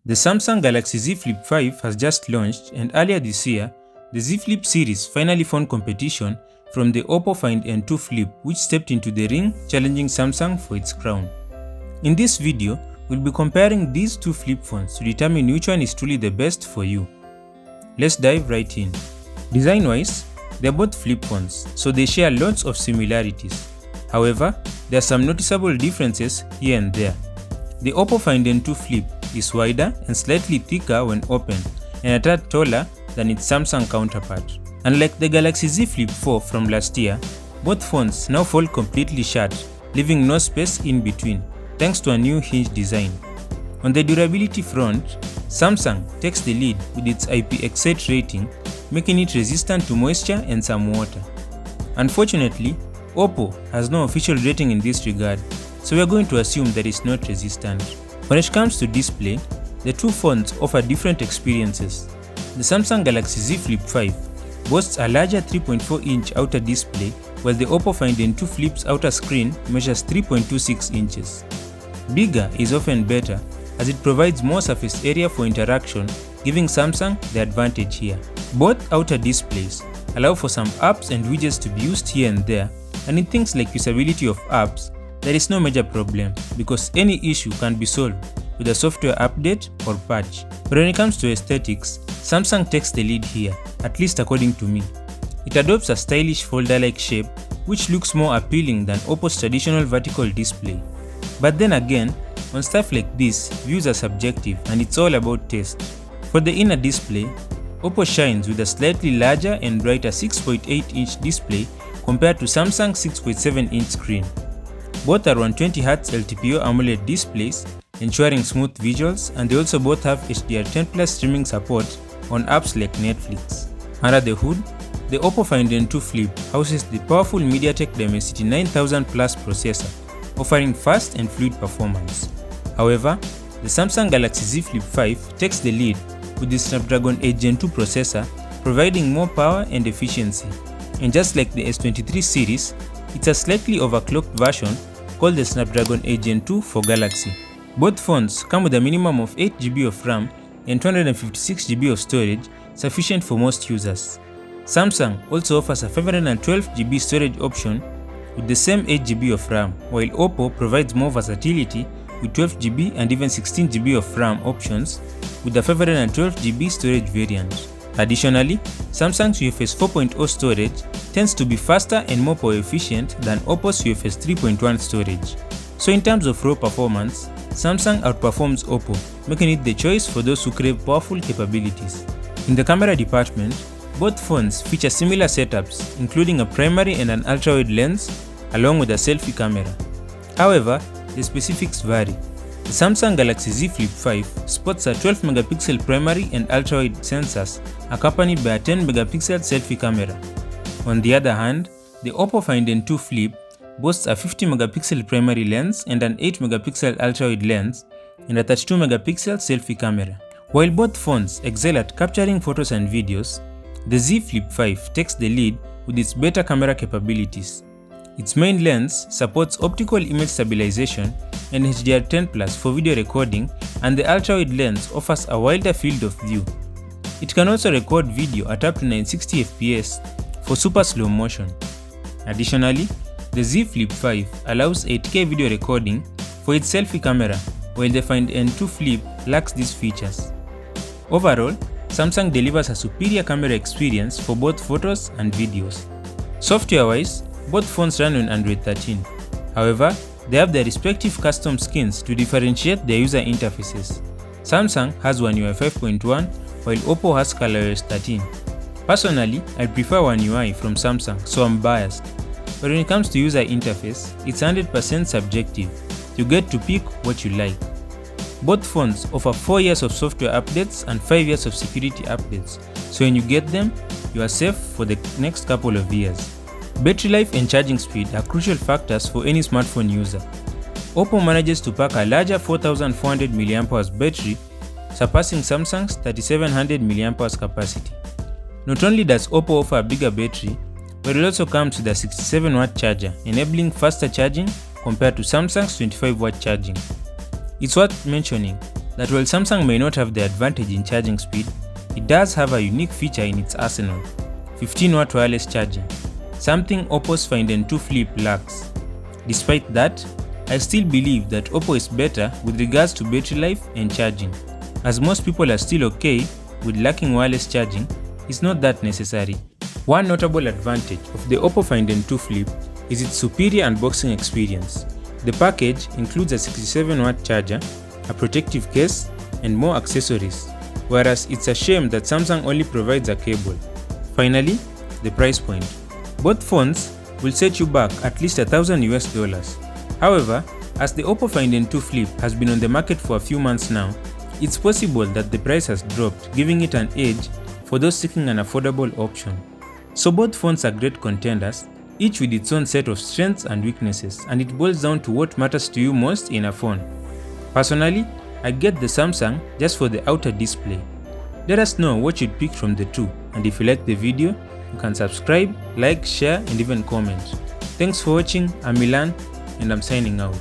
The Samsung Galaxy Z Flip 5 has just launched, and earlier this year, the Z Flip series finally found competition from the Oppo Find N2 Flip, which stepped into the ring, challenging Samsung for its crown. In this video, we'll be comparing these two flip phones to determine which one is truly the best for you. Let's dive right in. Design-wise, they're both flip phones, so they share lots of similarities. However, there are some noticeable differences here and there. The Oppo Find N2 Flip is wider and slightly thicker when open, and a tad taller than its Samsung counterpart. Unlike the Galaxy Z Flip 4 from last year, both phones now fold completely shut, leaving no space in between, thanks to a new hinge design. On the durability front, Samsung takes the lead with its IPX8 rating, making it resistant to moisture and some water. Unfortunately, Oppo has no official rating in this regard, so we are going to assume that it's not resistant. When it comes to display, the two phones offer different experiences. The Samsung Galaxy Z Flip 5 boasts a larger 3.4-inch outer display, while the Oppo Find N2 Flip's outer screen measures 3.26 inches. Bigger is often better, as it provides more surface area for interaction, giving Samsung the advantage here. Both outer displays allow for some apps and widgets to be used here and there, and in things like usability of apps, there is no major problem because any issue can be solved with a software update or patch. But when it comes to aesthetics, Samsung takes the lead here, at least according to me. It adopts a stylish folder-like shape which looks more appealing than Oppo's traditional vertical display. But then again, on stuff like this, views are subjective and it's all about taste. For the inner display, Oppo shines with a slightly larger and brighter 6.8-inch display compared to Samsung's 6.7-inch screen. Both are 120Hz LTPO AMOLED displays, ensuring smooth visuals, and they also both have HDR10+ streaming support on apps like Netflix. Under the hood, the Oppo Find N2 Flip houses the powerful MediaTek Dimensity 9000 Plus processor, offering fast and fluid performance. However, the Samsung Galaxy Z Flip 5 takes the lead with the Snapdragon 8 Gen 2 processor, providing more power and efficiency. And just like the S23 series, it's a slightly overclocked version called the Snapdragon 8 Gen 2 for Galaxy. Both phones come with a minimum of 8GB of RAM and 256GB of storage, sufficient for most users. Samsung also offers a 512GB storage option with the same 8GB of RAM, while Oppo provides more versatility with 12GB and even 16GB of RAM options with the 512GB storage variant. Additionally, Samsung's UFS 4.0 storage tends to be faster and more power efficient than Oppo's UFS 3.1 storage. So in terms of raw performance, Samsung outperforms Oppo, making it the choice for those who crave powerful capabilities. In the camera department, both phones feature similar setups, including a primary and an ultra-wide lens, along with a selfie camera. However, the specifics vary. The Samsung Galaxy Z Flip 5 sports a 12-megapixel primary and ultra-wide sensors, accompanied by a 10-megapixel selfie camera. On the other hand, the Oppo Find N2 Flip boasts a 50-megapixel primary lens and an 8-megapixel ultra-wide lens and a 32-megapixel selfie camera. While both phones excel at capturing photos and videos, the Z Flip 5 takes the lead with its better camera capabilities. Its main lens supports optical image stabilization and HDR10+ for video recording, and the ultra-wide lens offers a wider field of view. It can also record video at up to 960fps for super slow motion. Additionally, the Z Flip 5 allows 8K video recording for its selfie camera, while the Find N2 Flip lacks these features. Overall, Samsung delivers a superior camera experience for both photos and videos. Software-wise, both phones run on Android 13. However, they have their respective custom skins to differentiate their user interfaces. Samsung has One UI 5.1, while Oppo has ColorOS 13. Personally, I prefer One UI from Samsung, so I'm biased. But when it comes to user interface, it's 100% subjective. You get to pick what you like. Both phones offer 4 years of software updates and 5 years of security updates, so when you get them, you are safe for the next couple of years. Battery life and charging speed are crucial factors for any smartphone user. Oppo manages to pack a larger 4400 mAh battery, surpassing Samsung's 3700 mAh capacity. Not only does Oppo offer a bigger battery, but it also comes with a 67W charger, enabling faster charging compared to Samsung's 25W charging. It's worth mentioning that while Samsung may not have the advantage in charging speed, it does have a unique feature in its arsenal: 15-watt wireless charging, something Oppo's Find N2 Flip lacks. Despite that, I still believe that Oppo is better with regards to battery life and charging. As most people are still okay with lacking wireless charging, it's not that necessary. One notable advantage of the Oppo Find N2 Flip is its superior unboxing experience. The package includes a 67-watt charger, a protective case, and more accessories, whereas it's a shame that Samsung only provides a cable. Finally, the price point. Both phones will set you back at least $1,000 US. However, as the Oppo Find N2 Flip has been on the market for a few months now, it's possible that the price has dropped, giving it an edge for those seeking an affordable option. So both phones are great contenders, each with its own set of strengths and weaknesses, and it boils down to what matters to you most in a phone. Personally, I get the Samsung just for the outer display. Let us know what you'd pick from the two, and if you like the video, you can subscribe, like, share, and even comment. Thanks for watching. I'm Milan, and I'm signing out.